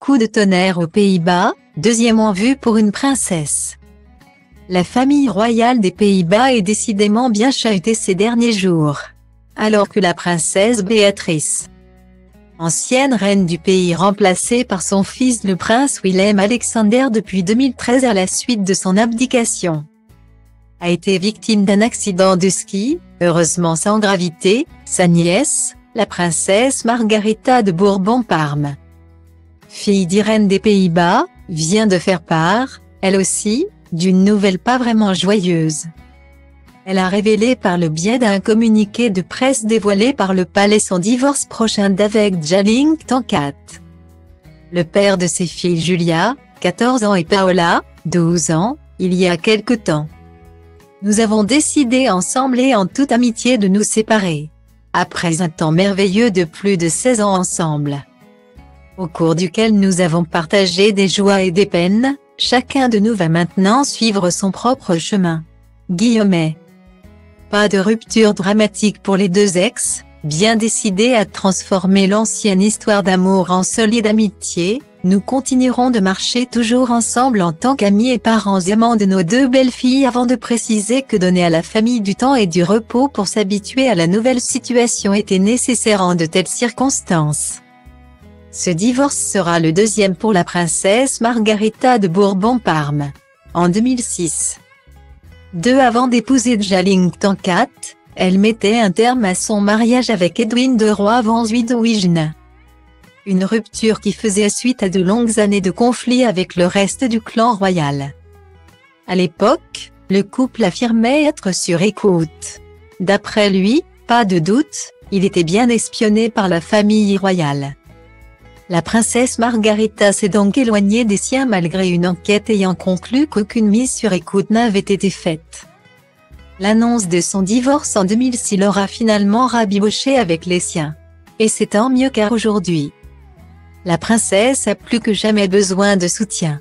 coup de tonnerre aux Pays-Bas, deuxième en vue pour une princesse. La famille royale des Pays-Bas est décidément bien chahutée ces derniers jours. Alors que la princesse Béatrice, ancienne reine du pays remplacée par son fils le prince Willem-Alexander depuis 2013 à la suite de son abdication, a été victime d'un accident de ski, heureusement sans gravité, sa nièce, la princesse Margaretha de Bourbon-Parme, fille d'Irène des Pays-Bas, vient de faire part, elle aussi, d'une nouvelle pas vraiment joyeuse. Elle a révélé par le biais d'un communiqué de presse dévoilé par le palais son divorce prochain d'avec Jalling Tankat, le père de ses filles Julia, 14 ans et Paola, 12 ans, il y a quelque temps. Nous avons décidé ensemble et en toute amitié de nous séparer, après un temps merveilleux de plus de 16 ans ensemble, au cours duquel nous avons partagé des joies et des peines. Chacun de nous va maintenant suivre son propre chemin. Guillemets. Pas de rupture dramatique pour les deux ex, bien décidés à transformer l'ancienne histoire d'amour en solide amitié, nous continuerons de marcher toujours ensemble en tant qu'amis et parents aimants de nos deux belles filles avant de préciser que donner à la famille du temps et du repos pour s'habituer à la nouvelle situation était nécessaire en de telles circonstances. Ce divorce sera le deuxième pour la princesse Margaretha de Bourbon-Parme. En 2006, avant d'épouser Jalling Tankat, elle mettait un terme à son mariage avec Edwin de Roy van Zuytwijnen. Une rupture qui faisait suite à de longues années de conflits avec le reste du clan royal. À l'époque, le couple affirmait être sur écoute. D'après lui, pas de doute, il était bien espionné par la famille royale. La princesse Margaretha s'est donc éloignée des siens malgré une enquête ayant conclu qu'aucune mise sur écoute n'avait été faite. L'annonce de son divorce en 2006 l'aura finalement rabiboché avec les siens. Et c'est tant mieux car aujourd'hui, la princesse a plus que jamais besoin de soutien.